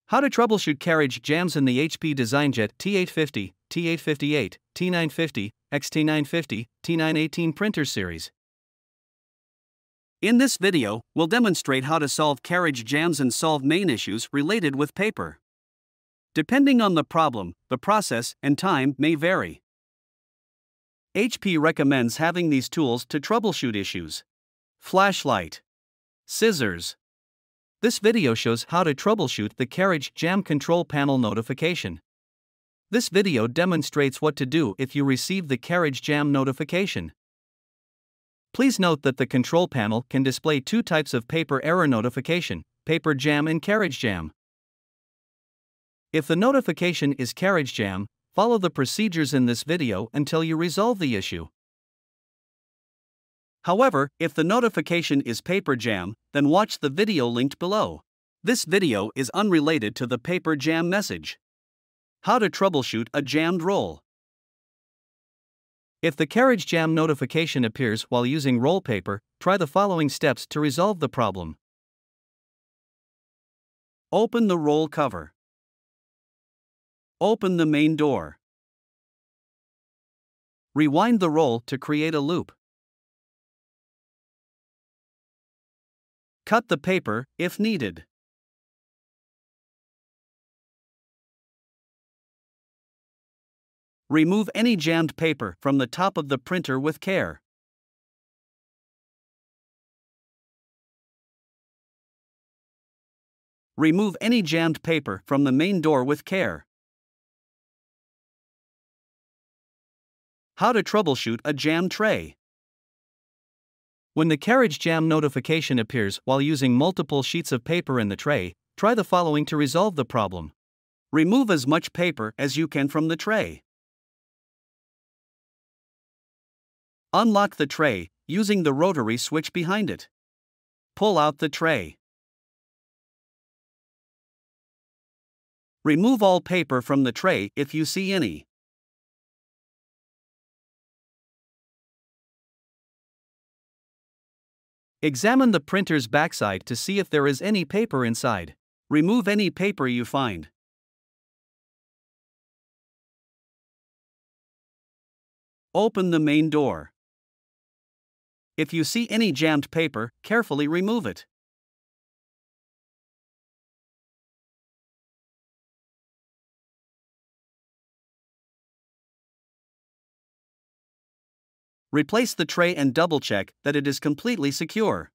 How to troubleshoot carriage jams in the HP DesignJet T850, T858, T950, XT950, T918 printer series. In this video, we'll demonstrate how to solve carriage jams and solve main issues related with paper. Depending on the problem, the process and time may vary. HP recommends having these tools to troubleshoot issues. Flashlight. Scissors. This video shows how to troubleshoot the carriage jam control panel notification. This video demonstrates what to do if you receive the carriage jam notification. Please note that the control panel can display two types of paper error notification: paper jam and carriage jam. If the notification is carriage jam, follow the procedures in this video until you resolve the issue. However, if the notification is paper jam, then watch the video linked below. This video is unrelated to the paper jam message. How to troubleshoot a jammed roll. If the carriage jam notification appears while using roll paper, try the following steps to resolve the problem. Open the roll cover. Open the main door. Rewind the roll to create a loop. Cut the paper, if needed. Remove any jammed paper from the top of the printer with care. Remove any jammed paper from the main door with care. How to troubleshoot a jammed tray. When the carriage jam notification appears while using multiple sheets of paper in the tray, try the following to resolve the problem. Remove as much paper as you can from the tray. Unlock the tray using the rotary switch behind it. Pull out the tray. Remove all paper from the tray if you see any. Examine the printer's backside to see if there is any paper inside. Remove any paper you find. Open the main door. If you see any jammed paper, carefully remove it. Replace the tray and double-check that it is completely secure.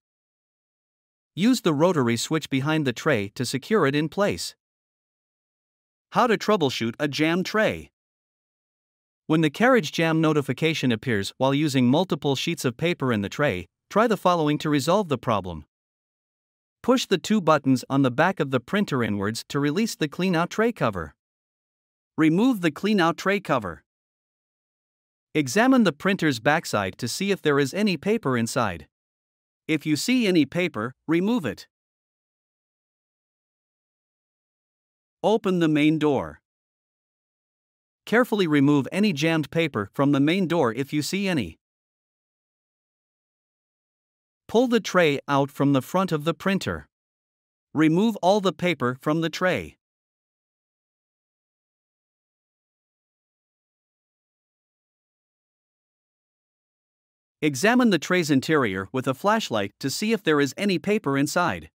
Use the rotary switch behind the tray to secure it in place. How to troubleshoot a jammed tray. When the carriage jam notification appears while using multiple sheets of paper in the tray, try the following to resolve the problem. Push the two buttons on the back of the printer inwards to release the clean-out tray cover. Remove the clean-out tray cover. Examine the printer's backside to see if there is any paper inside. If you see any paper, remove it. Open the main door. Carefully remove any jammed paper from the main door if you see any. Pull the tray out from the front of the printer. Remove all the paper from the tray. Examine the tray's interior with a flashlight to see if there is any paper inside.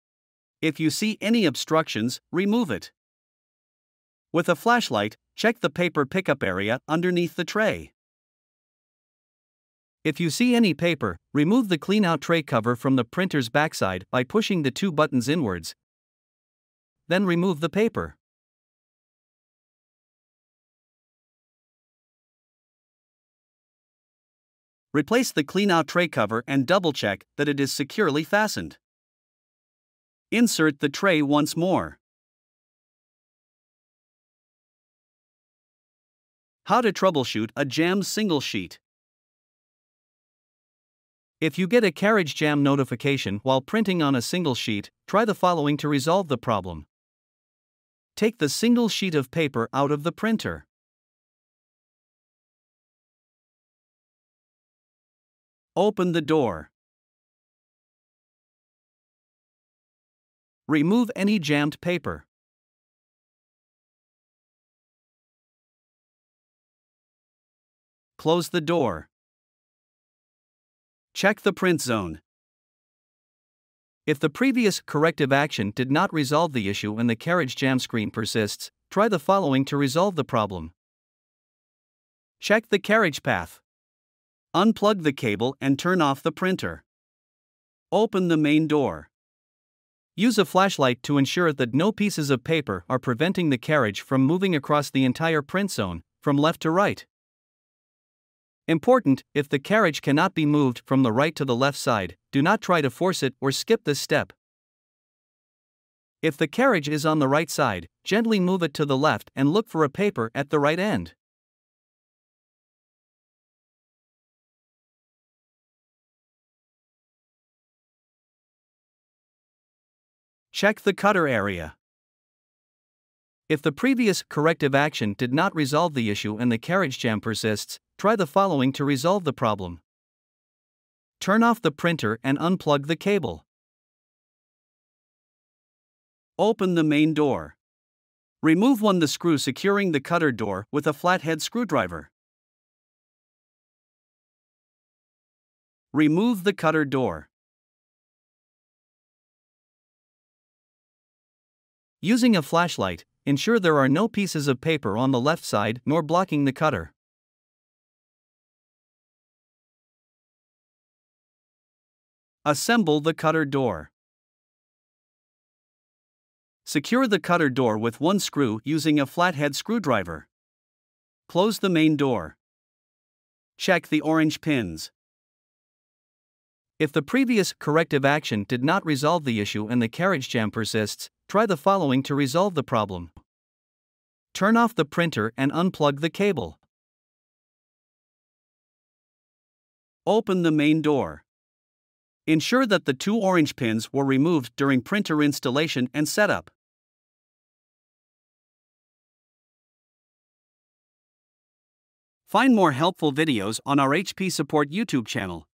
If you see any obstructions, remove it. With a flashlight, check the paper pickup area underneath the tray. If you see any paper, remove the clean-out tray cover from the printer's backside by pushing the two buttons inwards. Then remove the paper. Replace the clean-out tray cover and double-check that it is securely fastened. Insert the tray once more. How to troubleshoot a jammed single sheet. If you get a carriage jam notification while printing on a single sheet, try the following to resolve the problem. Take the single sheet of paper out of the printer. Open the door. Remove any jammed paper. Close the door. Check the print zone. If the previous corrective action did not resolve the issue and the carriage jam screen persists, try the following to resolve the problem. Check the carriage path. Unplug the cable and turn off the printer. Open the main door. Use a flashlight to ensure that no pieces of paper are preventing the carriage from moving across the entire print zone, from left to right. Important, if the carriage cannot be moved from the right to the left side, do not try to force it or skip this step. If the carriage is on the right side, gently move it to the left and look for a paper at the right end. Check the cutter area. If the previous corrective action did not resolve the issue and the carriage jam persists, try the following to resolve the problem. Turn off the printer and unplug the cable. Open the main door. Remove the screw securing the cutter door with a flathead screwdriver. Remove the cutter door. Using a flashlight, ensure there are no pieces of paper on the left side nor blocking the cutter. Assemble the cutter door. Secure the cutter door with one screw using a flathead screwdriver. Close the main door. Check the orange pins. If the previous corrective action did not resolve the issue and the carriage jam persists, try the following to resolve the problem. Turn off the printer and unplug the cable. Open the main door. Ensure that the two orange pins were removed during printer installation and setup. Find more helpful videos on our HP Support YouTube channel.